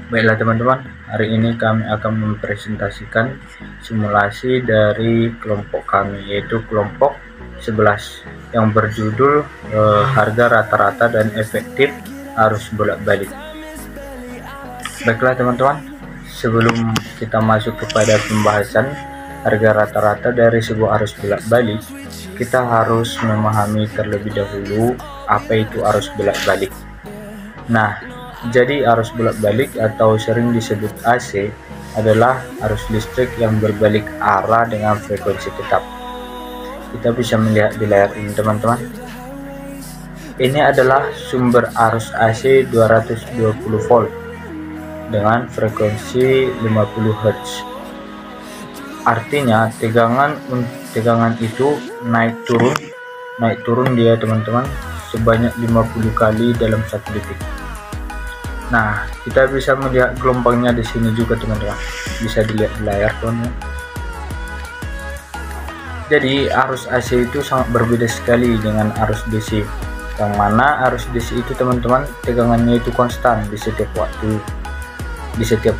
Baiklah teman-teman, hari ini kami akan mempresentasikan simulasi dari kelompok kami, yaitu kelompok 11 yang berjudul harga rata-rata dan efektif arus bolak-balik. Baiklah teman-teman, sebelum kita masuk kepada pembahasan harga rata-rata dari sebuah arus bolak-balik, kita harus memahami terlebih dahulu apa itu arus bolak-balik. Nah, jadi arus bolak-balik atau sering disebut AC adalah arus listrik yang berbalik arah dengan frekuensi tetap. Kita bisa melihat di layar ini teman-teman. Ini adalah sumber arus AC 220 volt dengan frekuensi 50 Hz. Artinya tegangan itu naik turun dia teman-teman sebanyak 50 kali dalam 1 detik. Nah, kita bisa melihat gelombangnya di sini juga teman-teman. Bisa dilihat di layar teman-teman. Jadi arus AC itu sangat berbeda sekali dengan arus DC. Yang mana arus DC itu teman-teman tegangannya itu konstan di setiap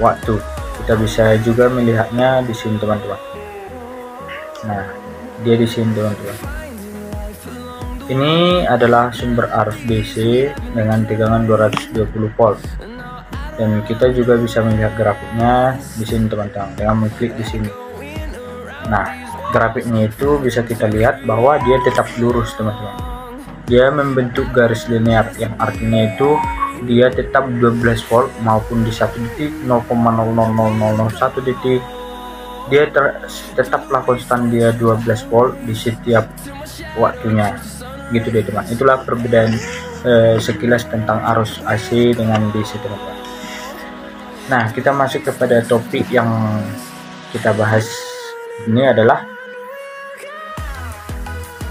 waktu. Kita bisa juga melihatnya di sini teman-teman. Nah, dia di sini teman-teman. Ini adalah sumber arus DC dengan tegangan 220 volt. Dan kita juga bisa melihat grafiknya di sini teman-teman dengan mengklik di sini. Nah, grafiknya itu bisa kita lihat bahwa dia tetap lurus teman-teman. Dia membentuk garis linear yang artinya itu dia tetap 12 volt maupun di 1 detik 0,00001 detik dia tetaplah konstan, dia 12 volt di setiap waktunya gitu deh teman. Itulah perbedaan sekilas tentang arus AC dengan DC teman-teman. Nah, kita masuk kepada topik yang kita bahas ini adalah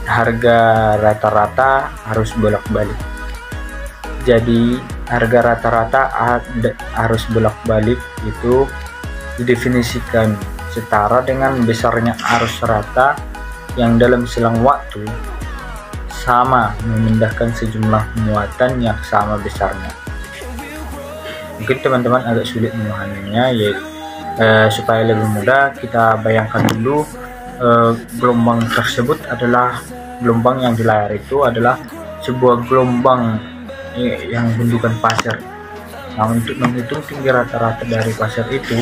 harga rata-rata arus bolak-balik. Jadi harga rata-rata arus bolak-balik itu didefinisikan setara dengan besarnya arus rata yang dalam selang waktu sama memindahkan sejumlah muatan yang sama besarnya. Mungkin teman-teman agak sulit memahaminya, yaitu supaya lebih mudah kita bayangkan dulu gelombang tersebut adalah gelombang yang di layar itu adalah sebuah gelombang yang bentukan pasir. Nah, untuk menghitung tinggi rata-rata dari pasir itu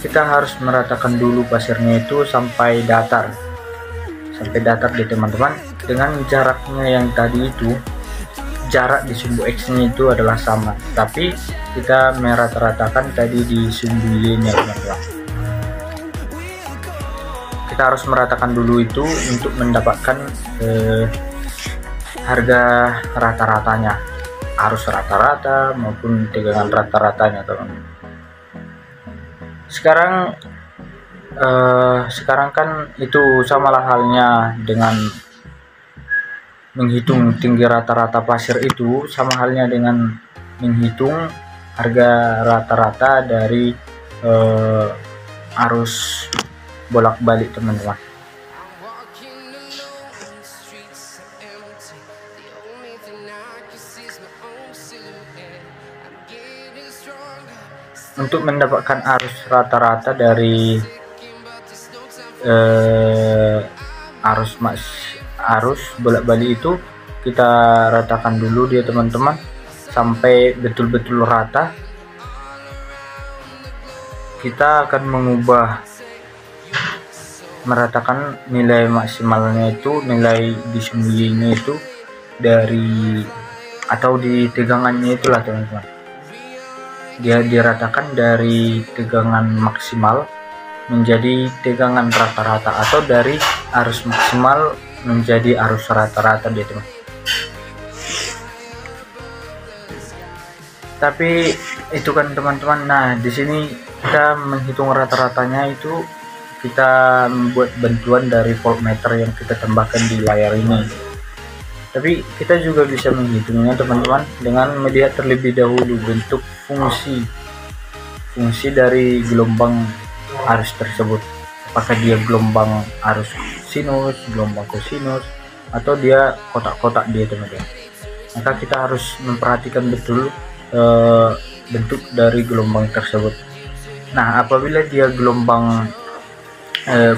kita harus meratakan dulu pasirnya itu sampai datar di teman-teman dengan jaraknya yang tadi itu. Jarak di sumbu X nya itu adalah sama, tapi kita merata-ratakan tadi di sumbu Y nya teman-teman. Kita harus meratakan dulu itu untuk mendapatkan harga rata-ratanya, arus rata-rata maupun tegangan rata-ratanya teman-teman. Sekarang kan itu samalah halnya dengan menghitung tinggi rata-rata pasir, itu sama halnya dengan menghitung harga rata-rata dari arus bolak-balik teman-teman. Untuk mendapatkan arus rata-rata dari arus bolak-balik itu, kita ratakan dulu dia teman-teman sampai betul-betul rata. Kita akan meratakan nilai maksimalnya itu, nilai di sumbu Y-nya itu dari atau di tegangannya itulah teman-teman. Dia diratakan dari tegangan maksimal menjadi tegangan rata-rata atau dari arus maksimal menjadi arus rata-rata dia teman. Tapi itu kan teman-teman. Nah, di sini kita menghitung rata-ratanya itu kita membuat bantuan dari voltmeter yang kita tambahkan di layar ini. Tapi kita juga bisa menghitungnya teman-teman dengan melihat terlebih dahulu bentuk fungsi dari gelombang arus tersebut. Apakah dia gelombang arus sinus, gelombang kosinus, atau dia kotak-kotak dia teman-teman. Maka kita harus memperhatikan betul bentuk dari gelombang tersebut. Nah, apabila dia gelombang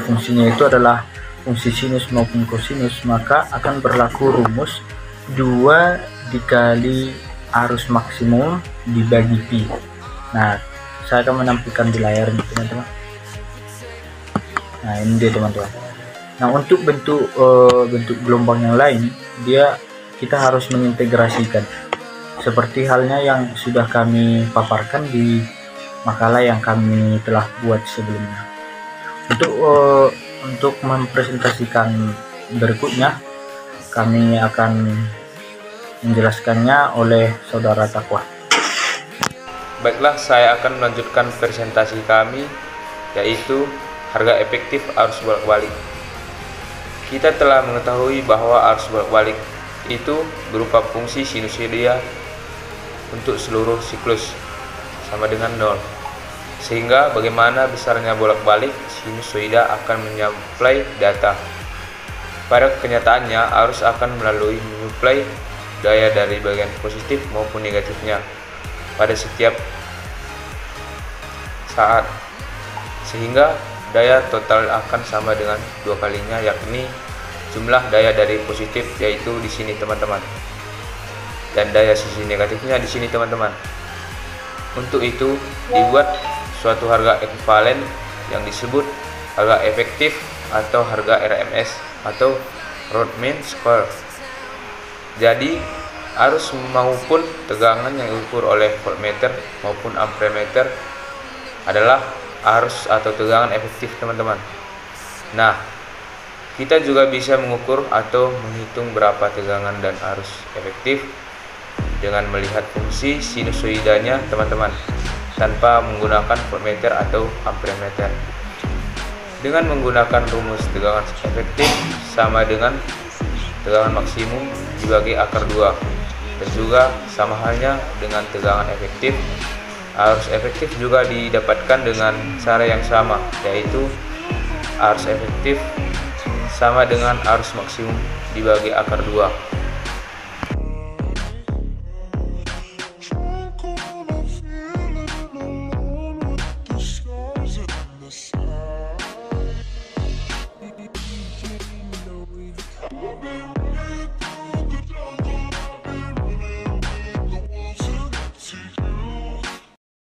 fungsinya itu adalah fungsi sinus maupun kosinus, maka akan berlaku rumus 2 dikali arus maksimum dibagi pi. Nah, saya akan menampilkan di layar ini, teman-teman. Nah, ini dia, teman-teman. Nah, untuk bentuk gelombang yang lain, kita harus mengintegrasikan seperti halnya yang sudah kami paparkan di makalah yang kami telah buat sebelumnya. Untuk mempresentasikan berikutnya, kami akan menjelaskannya oleh saudara Takwa. Baiklah, saya akan melanjutkan presentasi kami, yaitu harga efektif arus bolak-balik. Kita telah mengetahui bahwa arus bolak-balik itu berupa fungsi sinusoida untuk seluruh siklus sama dengan 0. Sehingga bagaimana besarnya bolak-balik sinusoida akan menyuplai data. Pada kenyataannya, arus akan melalui menyuplai daya dari bagian positif maupun negatifnya pada setiap saat, sehingga daya total akan sama dengan 2 kalinya, yakni jumlah daya dari positif, yaitu di sini, teman-teman, dan daya sisi negatifnya di sini, teman-teman. Untuk itu dibuat suatu harga ekuivalen yang disebut harga efektif atau harga RMS atau road mean square. Jadi arus maupun tegangan yang diukur oleh voltmeter maupun amperemeter adalah arus atau tegangan efektif, teman-teman. Nah, kita juga bisa mengukur atau menghitung berapa tegangan dan arus efektif dengan melihat fungsi sinusoidanya, teman-teman, tanpa menggunakan voltmeter atau amperemeter. Dengan menggunakan rumus tegangan efektif sama dengan tegangan maksimum dibagi akar 2, dan juga sama halnya dengan tegangan efektif, arus efektif juga didapatkan dengan cara yang sama, yaitu arus efektif sama dengan arus maksimum dibagi akar 2.